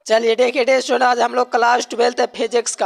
चलिए देखिए dear student, आज हम लोग क्लास ट्वेल्थ फिजिक्स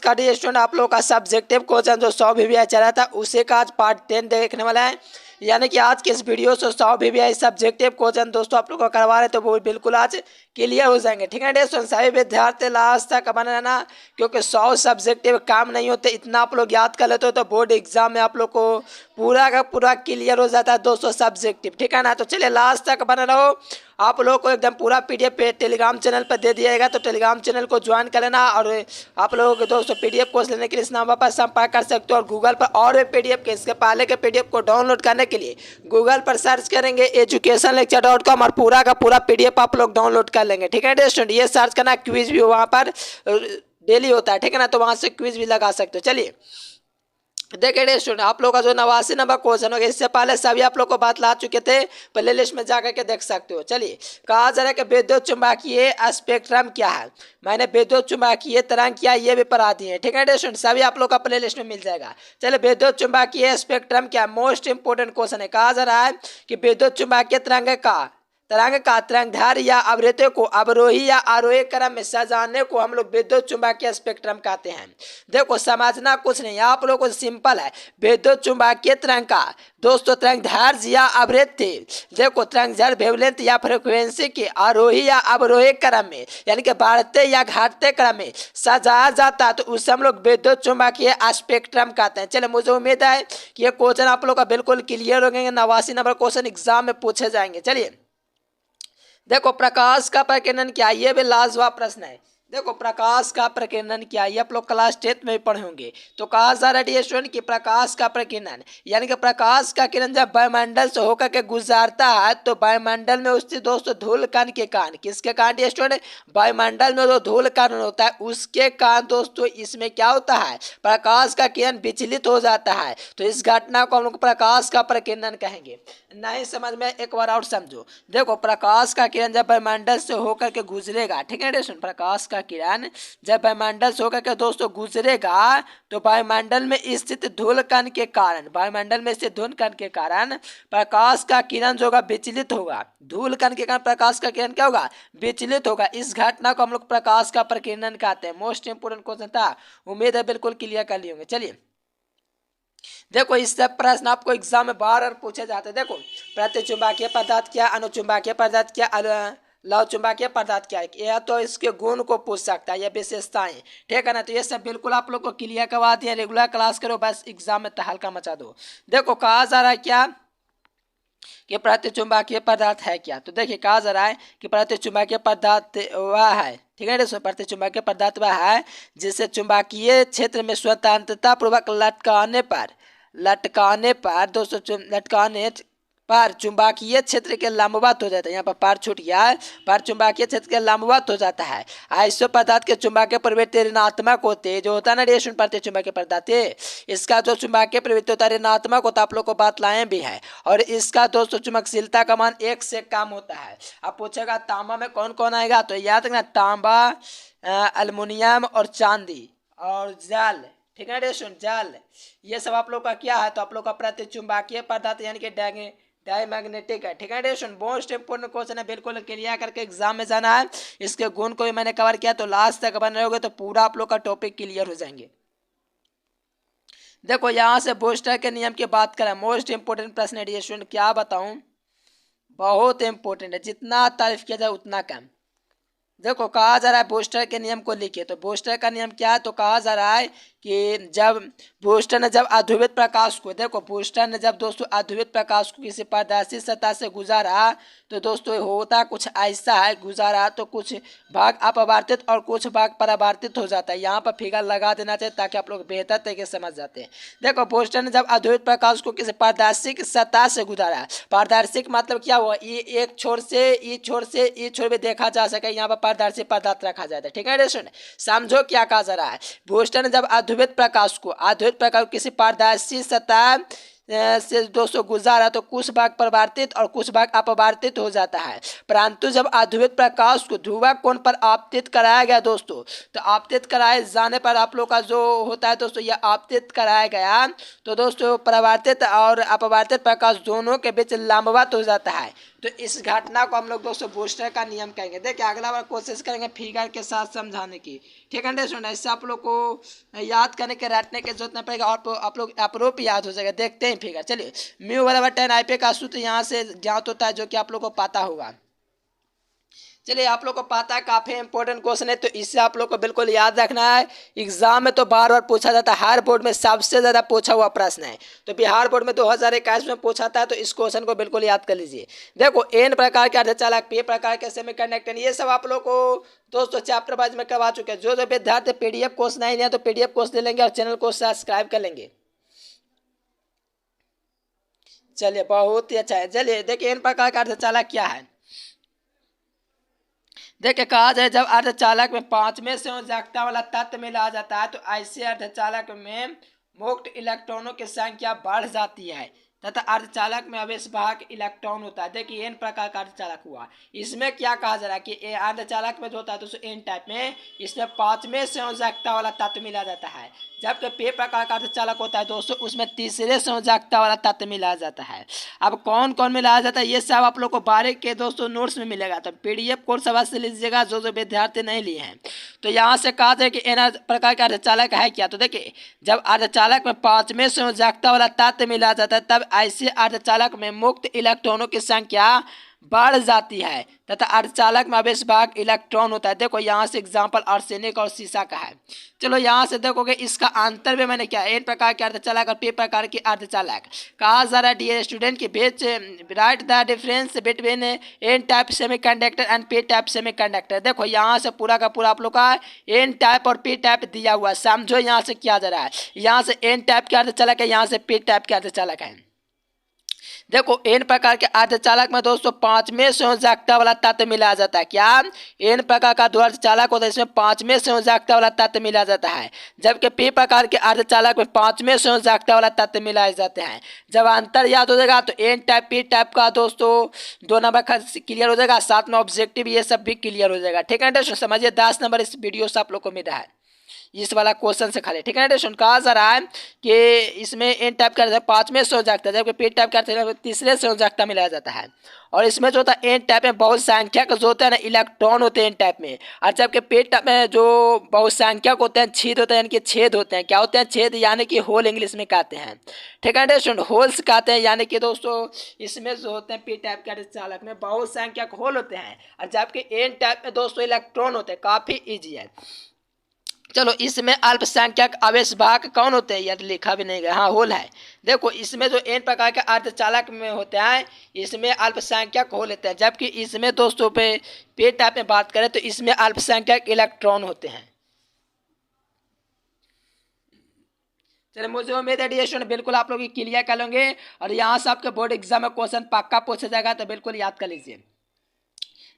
का डियर स्टूडेंट आप लोग का सब्जेक्टिव क्वेश्चन जो 100 वीवीआई चला था उसी का आज पार्ट 10 देखने वाला है। यानी कि आज के इस वीडियो से 100 वीवीआई सब्जेक्टिव क्वेश्चन दोस्तों आप लोग को करवा रहे हैं, तो वो बिल्कुल आज क्लियर हो जाएंगे। ठीक है डियर स्टूडेंट, सभी विद्यार्थी लास्ट तक बने रहना, क्योंकि 100 सब्जेक्टिव काम नहीं होते। इतना आप लोग याद कर लेते हो तो बोर्ड एग्जाम में आप लोग को पूरा का पूरा क्लियर हो जाता है 200 सब्जेक्टिव। ठीक है ना, तो चलिए लास्ट तक बने रहो। आप लोगों को एकदम पूरा पीडीएफ पे टेलीग्राम चैनल पर दे दिया जाएगा, तो टेलीग्राम चैनल को ज्वाइन कर लेना। और आप लोगों के दोस्तों पीडीएफ कोर्स लेने के लिए इस नंबर पर संपर्क कर सकते हो। और गूगल पर और भी पीडीएफ के इसके पहले के पीडीएफ को डाउनलोड करने के लिए गूगल पर सर्च करेंगे educationlecture.com और पूरा का पूरा पीडीएफ आप लोग डाउनलोड कर लेंगे। ठीक है डियर स्टूडेंट, ये सर्च करना, क्विज भी वहाँ पर डेली होता है। ठीक है ना, तो वहाँ से क्विज भी लगा सकते हो। चलिए देखिए डियर स्टूडेंट, आप लोग का जो 89 नंबर क्वेश्चन होगा, इससे पहले सभी आप लोग को बात ला चुके थे, प्ले लिस्ट में जाकर के देख सकते हो। चलिए कहा जा रहा है कि विद्युत चुंबकीय स्पेक्ट्रम क्या है। मैंने विद्युत चुंबकीय तरंग क्या ये भी पढ़ा दिए हैं। ठीक है डियर स्टूडेंट, सभी आप लोग का प्ले लिस्ट में मिल जाएगा। चलिए विद्युत चुंबकीय स्पेक्ट्रम क्या, मोस्ट इंपोर्टेंट क्वेश्चन है। कहा जा रहा है कि विद्युत चुंबकीय तरंग का तरंगधारी या आवृत्ति को अवरोही या आरोही क्रम में सजाने को हम लोग विद्युत चुंबकीय स्पेक्ट्रम कहते हैं। देखो समझना कुछ नहीं, आप लोगों को सिंपल है। विद्युत चुंबकीय तरंग का दोस्तों तरंगधारी या आवृत्ति, देखो तरंगधारी वेवलेंथ या फ्रीक्वेंसी के आरोही या अवरोही क्रम में यानी कि बढ़ते या घटते क्रम में सजाया जाता है, तो उससे हम लोग विद्युत चुंबकीय स्पेक्ट्रम कहते हैं। चलिए मुझे उम्मीद है कि ये क्वेश्चन आप लोग का बिल्कुल क्लियर हो गए। 89 नंबर क्वेश्चन एग्जाम में पूछे जाएंगे। चलिए देखो प्रकाश का प्रकीर्णन क्या, ये भी लाजवाब प्रश्न है। देखो प्रकाश का प्रकीर्णन क्या, ये आप लोग क्लास 10 में भी पढ़े होंगे। तो कहा जा रहा है स्टूडेंट कि प्रकाश का प्रकीर्णन यानी कि प्रकाश का किरण जब वायुमंडल से होकर के गुजरता है, तो वायुमंडल में उससे दोस्तों धूल कण के कारण, किसके कारण स्टूडेंट, वायुमंडल में जो धूल कण होता है उसके कारण दोस्तों इसमें क्या होता है, प्रकाश का किरण विचलित हो जाता है। तो इस घटना को हम लोग प्रकाश का प्रकीर्णन कहेंगे। नहीं समझ में, एक बार और समझो। देखो प्रकाश का किरण जब वायुमंडल से होकर के गुजरेगा, ठीक है दोस्तों, प्रकाश का किरण जब वायुमंडल से होकर के दोस्तों गुजरेगा, तो वायुमंडल में स्थित धूल कण के कारण, वायुमंडल में स्थित धूल कण के कारण प्रकाश का किरण जो होगा विचलित होगा। धूल कण के कारण प्रकाश का किरण क्या होगा, विचलित होगा। इस घटना को हम लोग प्रकाश का प्रकीर्णन कहते हैं। मोस्ट इंपोर्टेंट क्वेश्चन था, उम्मीद है बिल्कुल क्लियर कर लिए होंगे। चलिए देखो इससे प्रश्न आपको एग्जाम में बार बार पूछे जाते हैं। देखो प्रतिचुंबकीय पदार्थ क्या, अनुचुंबकीय पदार्थ क्या, लव चुंबकीय पदार्थ क्या है, यह तो इसके गुण को पूछ सकता है, यह विशेषताएं। ठीक है ना, तो ये सब बिल्कुल आप लोग को क्लियर करवा दिए। रेगुलर क्लास करो, बस एग्जाम में तहलका मचा दो। देखो कहा जा रहा है क्या कि प्रतिचुंबकीय पदार्थ है क्या। तो देखिए कहा जा रहा है कि प्रतिचुंबकीय पदार्थ वह है, ठीक है दोस्तों, प्रतिचुंबकीय पदार्थ वह है जिसे चुंबकीय क्षेत्र में स्वतंत्रता पूर्वक लटकाने पर चुंबकीय क्षेत्र के लंबवत हो जाता है। यहाँ पर पार छूट गया है, पर चुंबकीय क्षेत्र के लंबवत हो जाता है। ऐसे पदार्थ के चुंबकीय प्रवृत्ति ऋणात्मक होते हैं, जो होता है ना रेशुन प्रतिचुंबकीय पदार्थ, इसका जो चुंबकीय प्रवृत्ति होता है ऋणात्मक होता है। आप लोग को बात लाए भी है। और इसका दोस्तों चुंबकशीलता का मान 1 से कम होता है। अब पूछेगा तांबा में कौन कौन आएगा, तो याद रखना तांबा, एल्युमिनियम और चांदी और जल, ठीक है रेशुन जल, ये सब आप लोग का क्या है, तो आप लोग का प्रतिचुंबकीय पदार्थ यानी कि डायमैग्नेटिक है। ठीक है रेशुन, मोस्ट इंपोर्टेंट क्वेश्चन है, बिल्कुल क्लियर करके एग्जाम में जाना है। इसके गुण को भी मैंने कवर किया, तो लास्ट तक बन रहोगे तो पूरा आप लोग का टॉपिक क्लियर हो जाएंगे। देखो यहाँ से बूस्टर के नियम की बात करें, मोस्ट इंपोर्टेंट प्रश्न है स्टूडेंट, क्या बताऊं, बहुत इंपोर्टेंट है, जितना तारीफ किया जाए उतना कम। देखो कहा जा रहा है बूस्टर के नियम को लिखिए। तो बूस्टर का नियम क्या है, तो कहा जा रहा है कि जब बूस्टर ने जब अध्रुवित प्रकाश को, देखो बूस्टर ने जब दोस्तों अध्रुवित प्रकाश को किसी पारदर्शी सतह से गुजारा, तो दोस्तों होता कुछ ऐसा है, गुजारा तो कुछ भाग अपवर्तित और कुछ भाग परावर्तित हो जाता है। यहाँ पर फिगर लगा देना चाहिए ताकि आप लोग बेहतर तरीके से समझ जाते हैं। देखो बूस्टर ने जब अध्रुवित प्रकाश को किसी पारदर्शी सतह से गुजारा, पारदर्शी मतलब क्या हुआ, ये एक छोर से ई छोर भी देखा जा सके, यहाँ पर पारदर्शी पदार्थ रखा जाता है। ठीक है स्टूडेंट, समझो क्या कहा जा रहा है। बूस्टर ने जब अध्रुवित प्रकाश को किसी पारदर्शी सतह से दोस्तों गुजारा, तो कुछ भाग परावर्तित और कुछ भाग अपवर्तित हो जाता है। परंतु जब अध्रुवित प्रकाश को ध्रुव कोण पर आपतित कराया गया दोस्तों, तो आपतित कराए जाने पर आप लोग का जो होता है दोस्तों, यह आपतित कराया गया, तो दोस्तों परावर्तित और अपवर्तित प्रकाश दोनों के बीच लंबवत हो जाता है। तो इस घटना को हम लोग दोस्तों बूस्टर का नियम कहेंगे। देखिए अगला बार कोशिश करेंगे फिगर के साथ समझाने की, ठीक है स्टूडेंट। इससे आप लोग को याद करने के रटने की जरूरत नहीं पड़ेगा और आप लोग अप्रोप याद हो जाएगा। देखते हैं फिगर। चलिए म्यू बराबर 10 आई पे का सूत्र यहाँ से ज्ञात होता है, जो कि आप लोग को पता होगा। चलिए आप लोग को पता है, काफी इंपॉर्टेंट क्वेश्चन है, तो इससे आप लोग को बिल्कुल याद रखना है। एग्जाम में तो बार बार पूछा जाता है, हर बोर्ड में सबसे ज्यादा पूछा हुआ प्रश्न है। तो बिहार बोर्ड में 2021 में पूछा था, तो इस क्वेश्चन को बिल्कुल याद कर लीजिए। देखो एन प्रकार के अर्धचालक, पी प्रकार के सेमीकंडक्टर, ये सब आप लोग को दोस्तों चैप्टर वाइज में करवा चुके हैं। जो विद्यार्थी पीडीएफ कोर्स नहीं लिया तो पीडीएफ कोर्स ले लेंगे और चैनल को सब्सक्राइब कर लेंगे। चलिए बहुत ही अच्छा है। चलिए देखिए एन प्रकार का अर्धचालक क्या है। देखिए कहा जाए जब अर्धचालक में 5 में से उजागता वाला तत्व मिला जाता है तो ऐसे अर्धचालक में मुक्त इलेक्ट्रॉनों की संख्या बढ़ जाती है तथा अर्धचालक में आवेश वाहक इलेक्ट्रॉन होता है। देखिए एन प्रकार का अर्धचालक हुआ। इसमें क्या कहा जा रहा है कि अर्धचालक में जो होता है दोस्तों एन टाइप में, इसमें 5 में संयोजकता वाला तत्व मिला जाता है। जबकि पे प्रकार का अर्धचालक होता है दोस्तों, उसमें तीसरे संयोजकता वाला तत्व मिलाया जाता है। अब कौन कौन मिलाया जाता है ये सब आप लोग को बारीक के दोस्तों नोट्स में मिलेगा, तो पीडीएफ कोर्स अवश्य लीजिएगा जो विद्यार्थी नहीं लिए हैं। तो यहाँ से कहा जाए कि एन प्रकार का अर्धचालक है क्या। तो देखिए जब अर्धचालक में 5 में संयोजकता वाला तत्व मिला जाता है तब ऐसे अर्धचालक में मुक्त इलेक्ट्रॉनों की संख्या बढ़ जाती है तथा अर्धचालक में आवेश वाहक इलेक्ट्रॉन होता है। देखो यहाँ से एग्जांपल आर्सेनिक और सीसा का है। चलो यहाँ से देखोगे इसका अंतर भी मैंने क्या, एन प्रकार के अर्धचालक और पी प्रकार के अर्धचालक कहा जा रहा है डियर स्टूडेंट के बीच right the difference between N type semiconductor and P type semiconductor. देखो यहाँ से पूरा का पूरा आप लोग का एन टाइप और पी टाइप दिया हुआ है। समझो यहाँ से क्या जा रहा है, यहाँ से एन टाइप के अर्धचालक है, यहाँ से पी टाइप के अर्धचालक है। देखो एन प्रकार के अर्धचालक में दोस्तों 5 में संयोजकता वाला तत्व मिलाया जाता है। क्या एन प्रकार का जो अर्धचालक होता है इसमें 5 में संयोजकता वाला तत्व मिलाया जाता है, जबकि पी प्रकार के अर्धचालक में 5 में संयोजकता वाला तत्व मिलाए जाते हैं। जब अंतर याद हो जाएगा तो एन टाइप पी टाइप का दोस्तों 2 नंबर का क्लियर हो जाएगा, साथ में ऑब्जेक्टिव ये सब भी क्लियर हो जाएगा। ठीक है दोस्तों, समझिए 10 नंबर इस वीडियो से आप लोग को मिल रहा है इस वाला क्वेश्चन से खाली। ठीक है ना, कहा जा रहा है कि इसमें एन टाइप का 5 में संयोजकता जबकि पी टाइप का तीसरे संयोजकता मिलाया जाता है। और इसमें जो होता है एन टाइप में बहुसंख्यक जो होता है ना इलेक्ट्रॉन होते हैं एन टाइप में, और जबकि पी टाइप में जो बहुसंख्यक होते हैं छेद होते हैं, यानी कि छेद होते हैं। क्या होते हैं छेद, यानी कि होल इंग्लिश में कहते हैं। ठीक है ना, होल्स कहते हैं। यानी कि दोस्तों इसमें जो होते हैं पी टाइप के अर्धचालक में बहुसंख्यक होल होते हैं और जबकि एन टाइप में दोस्तों इलेक्ट्रॉन होते हैं। काफी ईजी है। चलो इसमें अल्पसंख्यक आवेश वाहक कौन होते हैं, यार लिखा भी नहीं गया, हाँ होल है। देखो इसमें जो एन प्रकार के अर्धचालक में होते हैं इसमें अल्पसंख्यक होल होते हैं, जबकि इसमें दोस्तों पे टाइप में बात करें तो इसमें अल्पसंख्यक इलेक्ट्रॉन होते हैं। चलिए मुझे उम्मीद है डियर स्टूडेंट बिल्कुल आप लोग क्लियर कर लेंगे और यहाँ से आपके बोर्ड एग्जाम में क्वेश्चन पक्का पूछा जाएगा, तो बिल्कुल याद कर लीजिए।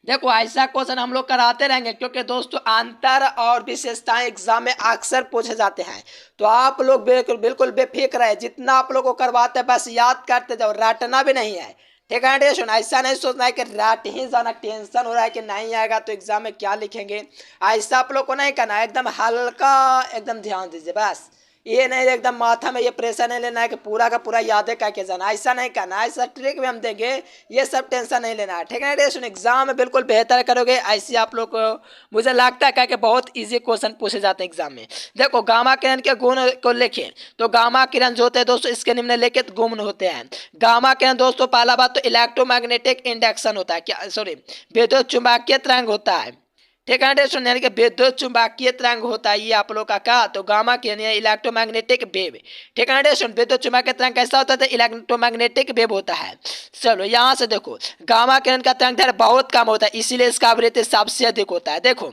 देखो ऐसा क्वेश्चन हम लोग कराते रहेंगे क्योंकि दोस्तों अंतर और विशेषताएं एग्जाम में अक्सर पूछे जाते हैं। तो आप लोग बिल्कुल बेफिक्र है, जितना आप लोग को करवाते हैं बस याद करते जाओ, रटना भी नहीं है। ठीक है ना, सुन ऐसा नहीं सोचना है कि रट ही जाना, टेंशन हो रहा है कि नहीं आएगा तो एग्जाम में क्या लिखेंगे, ऐसा आप लोग को नहीं करना है। एकदम हल्का एकदम ध्यान दीजिए बस, ये नहीं एकदम माथा में ये प्रेशर नहीं लेना है कि पूरा का पूरा यादें करके जाना, ऐसा नहीं करना है। ऐसा ट्रिक भी हम देंगे, ये सब टेंशन नहीं लेना है। ठीक है ना, एग्जाम में बिल्कुल बेहतर करोगे ऐसे आप लोग को मुझे लगता है कि बहुत इजी क्वेश्चन पूछे जाते हैं एग्जाम में। देखो गामा किरण के गुण को लिखें तो गामा किरण जो होते हैं दोस्तों इसके निम्नलिखित गुण होते हैं। गामा किरण दोस्तों पहला बात तो इलेक्ट्रोमैग्नेटिक इंडक्शन होता है, क्या सॉरी विद्युत चुंबकीय तरंग होता है। ठीक है दोस्तों, यानी कि विद्युत चुंबकीय तरंग होता है ये आप लोग का क्या, तो गामा किरण इलेक्ट्रोमैग्नेटिक वेव। ठीक है दोस्तों, विद्युत चुंबकीय तरंग कैसा होता है, इलेक्ट्रोमैग्नेटिक वेव होता है। चलो यहाँ से देखो गामा किरण का तरंग दैर्घ्य बहुत कम होता है, इसीलिए इसका आवृत्ति सबसे अधिक होता है। देखो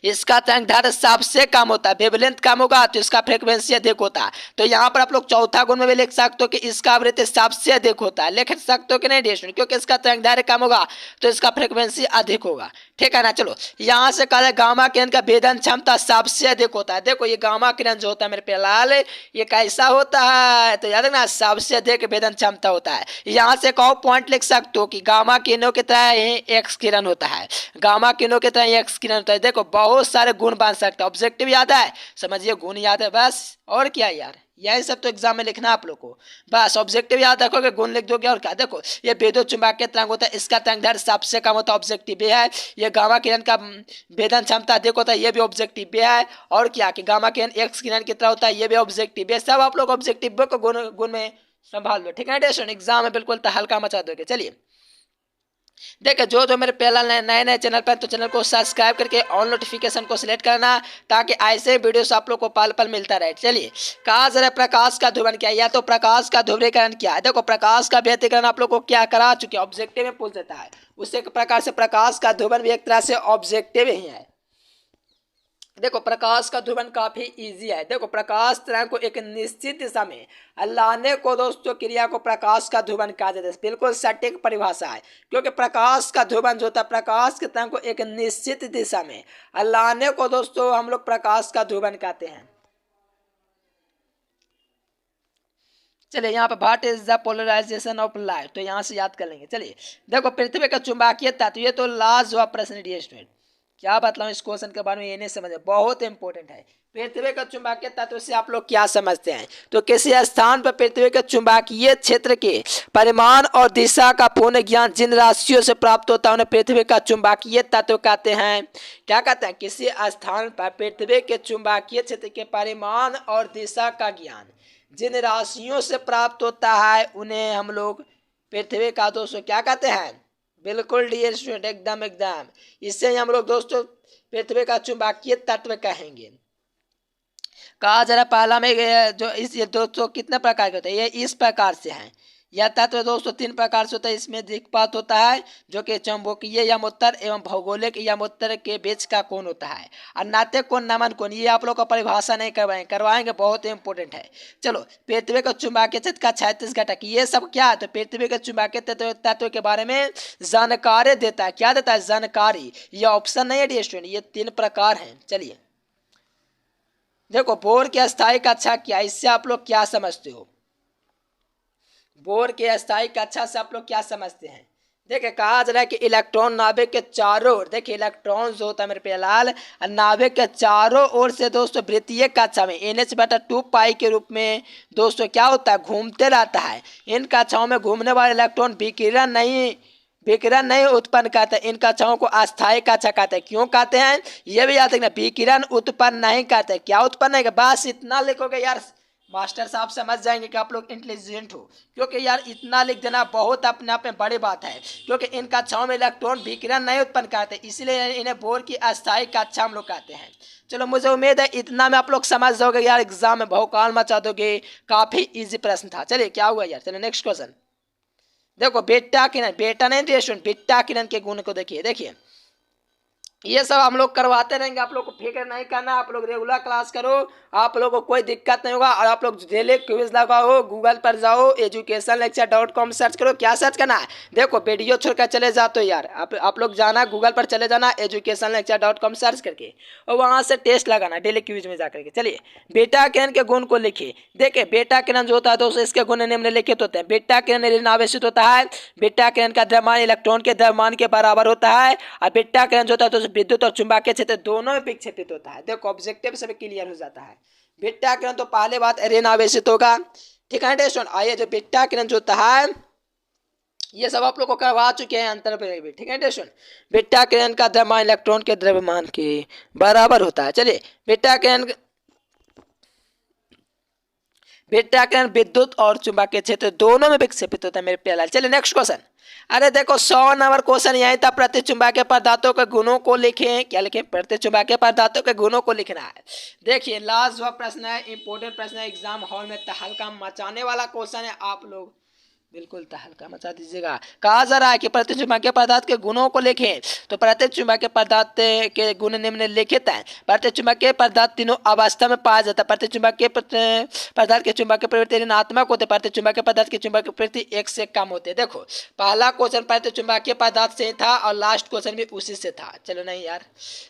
इसका तरंग दैर्घ्य सबसे कम होता है, वेवलेंथ कम होगा तो इसका फ्रीक्वेंसी अधिक होता है। तो यहाँ पर आप लोग चौथा गुण में भी लिख सकते हो कि इसका आवृत्ति सबसे अधिक होता है, लिख सकते हो कि नहीं डियर स्टूडेंट, क्योंकि इसका तरंग दैर्घ्य कम होगा तो इसका फ्रीक्वेंसी अधिक होगा। ठीक है ना, चलो यहाँ से कहा गामा किरण का भेदन क्षमता सबसे अधिक होता है। देखो ये गामा किरण जो होता है मेरे प्यालाल ये कैसा होता है, तो याद रखना सबसे अधिक भेदन क्षमता होता है। यहाँ से एक और पॉइंट लिख सकते हो कि गामा किरणों की तरह ही एक्स किरण होता है, गामा किरणों की तरह एक्स किरण होता है। देखो बहुत सारे गुण बन सकते हैं। ऑब्जेक्टिव याद है, समझिए गुण याद है बस, और क्या यार, यही सब तो एग्जाम में लिखना आप लोग को। बस ऑब्जेक्टिव याद रखोगे, गुण लिख दोगे, और क्या। देखो ये विद्युत चुंबकीय तरंग होता है, इसका तरंग दैर्ध्य सबसे कम होता है, ऑब्जेक्टिव भी है। ये गामा किरण का भेदन क्षमता अधिक होता है, ये भी ऑब्जेक्टिव भी है। और क्या कि गामा किरण एक्स किरण की तरह होता है, ये भी ऑब्जेक्टिव है। सब आप लोग ऑब्जेक्टिव को गुण में संभाल लो, ठीक है टेस्ट एग्जाम में बिल्कुल हल्का मचा दोगे। चलिए देखिए, जो मेरे पहला नए चैनल पर, तो चैनल को सब्सक्राइब करके ऑन नोटिफिकेशन को सिलेक्ट करना, ताकि ऐसे वीडियोस आप लोग को पल पल मिलता रहे। चलिए कहा जरा प्रकाश का ध्रुवण क्या है, या तो प्रकाश का ध्रुवीकरण क्या है। देखो प्रकाश का व्यतिकरण आप लोग को क्या करा चुके, ऑब्जेक्टिव में पूछ देता है। उसी प्रकार से प्रकाश का ध्रुवण भी एक तरह से ऑब्जेक्टिव ही है। देखो प्रकाश का ध्रुवण काफी इजी है। देखो प्रकाश तरंग को एक निश्चित दिशा में लाने को दोस्तों क्रिया को प्रकाश का ध्रुवण कहा जाता है। बिल्कुल सटीक परिभाषा है, क्योंकि प्रकाश का ध्रुवण जो होता है, प्रकाश के तरंग को एक निश्चित दिशा में लाने को दोस्तों हम लोग प्रकाश का ध्रुवण कहते हैं। चलिए यहाँ पे what is the polarisation of light, तो यहाँ से याद कर लेंगे। चलिए देखो पृथ्वी का चुंबकीय तत्व, ये तो लाजवाब प्रश्न डियर स्टूडेंट, क्या बतलाऊं इस क्वेश्चन के बारे में, ये नहीं समझे, बहुत इंपॉर्टेंट है। पृथ्वी का चुंबकीय तत्व से आप लोग क्या समझते हैं, तो किसी स्थान पर पृथ्वी के चुंबकीय क्षेत्र के परिमाण और दिशा का पूर्ण ज्ञान जिन राशियों से प्राप्त होता है उन्हें पृथ्वी का चुंबकीय तत्व कहते हैं। क्या कहते हैं, किसी स्थान पर पृथ्वी के चुंबकीय क्षेत्र के परिमाण और दिशा का ज्ञान जिन राशियों से प्राप्त होता है उन्हें हम लोग पृथ्वी का दोस्तों क्या कहते हैं। बिल्कुल डियर स्टूडेंट, एकदम इससे हम लोग दोस्तों पृथ्वी का चुंबकीय तत्व कहेंगे। कहा जरा पहला में जो इस ये दोस्तों कितने प्रकार के होते हैं, ये इस प्रकार से हैं। यह तत्व दोस्तों 3 प्रकार से होता है। इसमें दिक्पात होता है, जो कि चुंबकीय यमोत्तर एवं भौगोलिक यमोत्तर के बीच का कोण होता है। और नाट्य कोण, नमन कोण, ये आप लोग को परिभाषा नहीं करवाएंगे, बहुत इंपॉर्टेंट है। चलो पृथ्वी का चुंबकीय क्षेत्र का 36 घटक, ये सब क्या है, तो पृथ्वी के चुंबकीय तत्व के बारे में जानकारी देता है। क्या देता है, जानकारी। ये ऑप्शन नहीं है डियर स्टूडेंट, ये 3 प्रकार हैं। चलिए देखो बोर की अस्थायी कक्षा क्या, इससे आप लोग क्या समझते हो, बोर के अस्थायी कक्षा से आप लोग क्या समझते हैं। देखिए कहा जा रहा है कि इलेक्ट्रॉन नाभिक के चारों ओर, देखिए इलेक्ट्रॉन जो होता है मेरे प्यारे नाभिक के चारों ओर से दोस्तों वृत्तीय कक्षा में NH/2 पाई के रूप में दोस्तों क्या होता है, घूमते रहता है। इन कक्षाओं में घूमने वाले इलेक्ट्रॉन विकिरण नहीं उत्पन्न करते, इन कक्षाओं को अस्थायी कक्षा कहते हैं। क्यों कहते हैं ये भी याद रखना, विकिरण उत्पन्न नहीं करते। क्या उत्पन्न नहीं, बस इतना लिखोगे यार मास्टर साहब समझ जाएंगे कि आप लोग इंटेलिजेंट हो, क्योंकि यार इतना लिख देना बहुत अपने आप में बड़ी बात है। क्योंकि इन कक्षाओं में इलेक्ट्रॉन विकिरण नहीं उत्पन्न करते, इसलिए इन्हें बोर की अस्थायी कक्षा हम लोग कहते हैं। चलो मुझे उम्मीद है इतना में आप लोग समझ जाओगे यार, एग्जाम में भौकाल मचा दोगे, काफी इजी प्रश्न था। चलिए क्या हुआ यार, चलो नेक्स्ट क्वेश्चन देखो। बेटा नहीं बेटा किरण के गुण को देखिए ये सब हम लोग करवाते रहेंगे, आप लोग को फिक्र नहीं करना। आप लोग रेगुलर क्लास करो, आप लोगों को कोई दिक्कत नहीं होगा। और आप लोग डेली क्विज लगाओ, गूगल पर जाओ, educationlecture.com सर्च करो। क्या सर्च करना है, देखो वीडियो छोड़कर चले जाओ तो यार आप लोग जाना गूगल पर चले जाना, educationlecture.com सर्च करके, और वहाँ से टेस्ट लगाना डेली क्विज में जा करके। चलिए बेटा किरण के गुण को लिखिए। देखिए बेटा किरण जो होता है दोस्तों, इसके गुण निम्नलिखित होते हैं। बेटा किरण ऋण आवेशित होता है, बेटा किरण का द्रव्यमान इलेक्ट्रॉन के द्रव्यमान के बराबर होता है, और बेटा किरण जो होता है दोस्तों विद्युत और चुंबकीय क्षेत्र दोनों में विक्षेपित होता है। देखो ऑब्जेक्टिव से भी क्लियर हो जाता है। बीटा किरण तो पहले बात ऋण आवेशित होगा, ठीक है टेस्ट। आइए जो बीटा किरण जो होता है ये सब आप लोग को करवा चुके हैं अंतर पर भी, ठीक है टेस्ट। बीटा किरण का द्रव्यमान इलेक्ट्रॉन के द्रव्यमान के बराबर होता है। चलिए बीटा किरण विद्युत और चुंबकीय क्षेत्र दोनों में विक्षेपित होता है मेरे प्यारे। चलिए नेक्स्ट क्वेश्चन। अरे देखो 100 नंबर क्वेश्चन यही था। प्रति चुंबकीय पदार्थों के गुणों को लिखें। क्या लिखें, प्रति चुंबकीय पदार्थों के गुणों को लिखना है। देखिए लाजवाब प्रश्न है, इंपॉर्टेंट प्रश्न है, एग्जाम हॉल में तहलका मचाने वाला क्वेश्चन है। आप लोग बिल्कुल तहलका मचा दीजिएगा। कहा जा रहा है कि प्रति चुंबकीय पदार्थ के गुणों को लिखें, तो प्रति चुंबकीय पदार्थ के गुण निम्नलिखित हैं। प्रति चुंबकीय पदार्थ तीनों अवस्था में पाया जाता है। प्रति चुंबकीय पदार्थ के चुंबकीय प्रवृत्ति ऋणात्मक होते, प्रति चुंबकीय पदार्थ की चुंबकीय प्रवृत्ति 1 से कम होते। देखो पहला क्वेश्चन प्रति चुंबकीय पदार्थ से था और लास्ट क्वेश्चन भी उसी से था। चलो नहीं यार,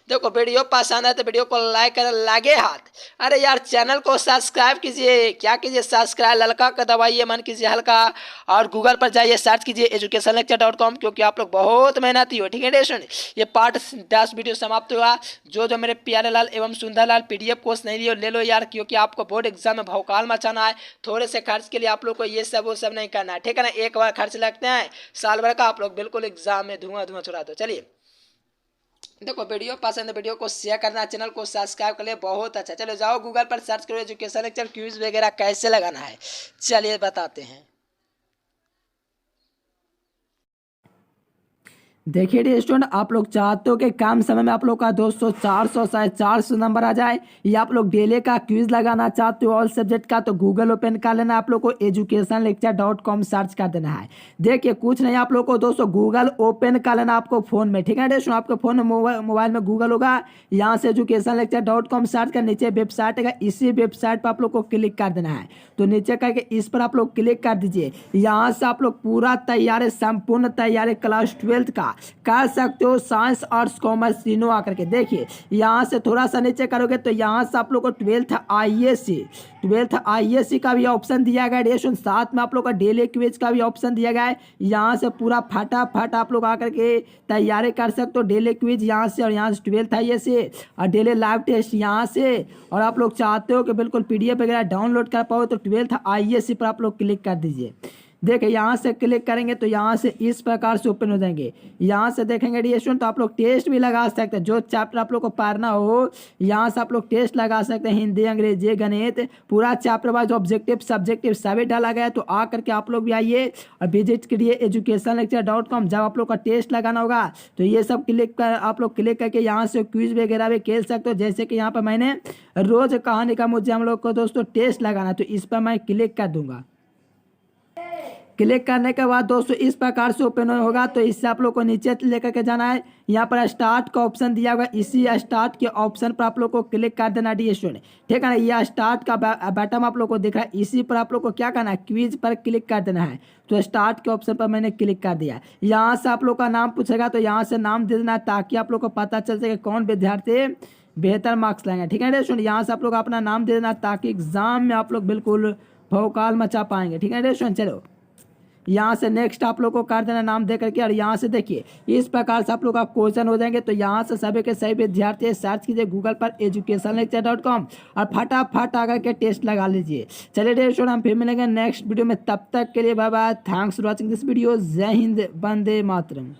देखो वीडियो पसंद है तो वीडियो को लाइक कर लगे हाथ। अरे यार चैनल को सब्सक्राइब कीजिए, क्या कीजिए सब्सक्राइब, ललका का दबाइए, मन कीजिए हल्का, और गूगल पर जाइए, सर्च कीजिए educationlecture.com, क्योंकि आप लोग बहुत मेहनती हो। ठीक है स्टूडेंट, ये पार्ट 10 वीडियो समाप्त हुआ। जो मेरे प्यारे लाल एवं सुंदर लाल PDF कोर्स नहीं लियो ले लो यार, क्योंकि आपको बोर्ड एग्जाम में भौकाल मचाना है। थोड़े से खर्च के लिए आप लोग को ये सब वो सब नहीं करना है, ठीक है ना। एक बार खर्च लगते हैं, साल भर का आप लोग बिल्कुल एग्जाम में धुआं धुआं छुड़ा दो। चलिए देखो, वीडियो पसंद है वीडियो को शेयर करना, चैनल को सब्सक्राइब कर ले, बहुत अच्छा। चलो जाओ गूगल पर सर्च करो एजुकेशन लेक्चर क्विज वगैरह कैसे लगाना है, चलिए बताते हैं। देखिए डियर स्टूडेंट, आप लोग चाहते हो कि कम समय में आप लोग का 200 400 शायद 400 नंबर आ जाए, या आप लोग डेली का क्विज लगाना चाहते हो ऑल सब्जेक्ट का, तो गूगल ओपन कर लेना, आप लोग को educationlecture.com सर्च कर देना है। देखिए कुछ नहीं, आप लोग को दोस्तों गूगल ओपन कर लेना आपको फोन में, ठीक है डियर स्टूडेंट। आपके फोन में मोबाइल में गूगल होगा, यहाँ से educationlecture.com सर्च कर नीचे वेबसाइट है, इसी वेबसाइट पर आप लोग को क्लिक कर देना है। तो नीचे करके इस पर आप लोग क्लिक कर दीजिए। यहाँ से आप लोग पूरा तैयारी, संपूर्ण तैयारी क्लास 12 का कर सकते हो, साइंस आर्ट्स कॉमर्स तीनों आकर के। देखिए यहाँ से थोड़ा सा नीचे करोगे तो यहाँ से आप लोग को 12th IAC का भी ऑप्शन दिया गया है। साथ में आप लोग का डेली क्विज का भी ऑप्शन दिया गया है। यहाँ से पूरा फटाफट आप लोग आकर के तैयारी कर सकते हो। डेली क्विज यहाँ से, और यहाँ से 12th IAC और डेली लाइव टेस्ट यहाँ से। और आप लोग चाहते हो कि बिल्कुल PDF वगैरह डाउनलोड कर पाओ तो 12th IAC पर आप लोग क्लिक कर दीजिए। देखिए यहाँ से क्लिक करेंगे तो यहाँ से इस प्रकार से ओपन हो जाएंगे। यहाँ से देखेंगे डियर स्टूडेंट, तो आप लोग टेस्ट भी लगा सकते हैं। जो चैप्टर आप लोग को पढ़ना हो यहाँ से आप लोग टेस्ट लगा सकते हैं। हिंदी, अंग्रेजी, गणित, पूरा चैप्टर वाइज ऑब्जेक्टिव सब्जेक्टिव सभी डाला गया है। तो आ करके आप लोग भी आइए और विजिट करिए educationlecture.com। जब आप लोग का टेस्ट लगाना होगा तो ये सब आप लोग क्लिक करके यहाँ से क्विज वगैरह भी खेल सकते हो। जैसे कि यहाँ पर मैंने रोज कहानी का मुझे हम लोग को दोस्तों टेस्ट लगाना, तो इस पर मैं क्लिक कर दूंगा। क्लिक करने के बाद दोस्तों इस प्रकार से ओपन होगा। तो इससे आप लोग को नीचे लेकर के जाना है। यहाँ पर स्टार्ट का ऑप्शन दिया हुआ है, इसी स्टार्ट के ऑप्शन पर आप लोग को क्लिक कर देना डियर स्टूडेंट, ठीक है ना। यह स्टार्ट का बटन आप लोग को दिख रहा है, इसी पर आप लोग को क्या करना है, क्विज पर क्लिक कर देना है। तो स्टार्ट के ऑप्शन पर मैंने क्लिक कर दिया। यहाँ से आप लोग का नाम पूछेगा, तो यहाँ से नाम दे देना है, ताकि आप लोग को पता चल सके कौन विद्यार्थी बेहतर मार्क्स लाएंगे, ठीक है डियर स्टूडेंट। यहाँ से आप लोग अपना नाम दे देना, ताकि एग्जाम में आप लोग बिल्कुल भौकाल मचा पाएंगे, ठीक है डियर स्टूडेंट। चलो यहाँ से नेक्स्ट आप लोग को कर देना नाम दे करके, और यहाँ से देखिए इस प्रकार से आप लोग का क्वेश्चन हो जाएंगे। तो यहाँ से सभी के सभी विद्यार्थी सर्च कीजिए गूगल पर educationlecture.com और फटाफट आकर के टेस्ट लगा लीजिए। चलिए डियर स्टूडेंट, हम फिर मिलेंगे नेक्स्ट वीडियो में, तब तक के लिए bye bye, thanks for watching this video. जय हिंद, वंदे मातरम।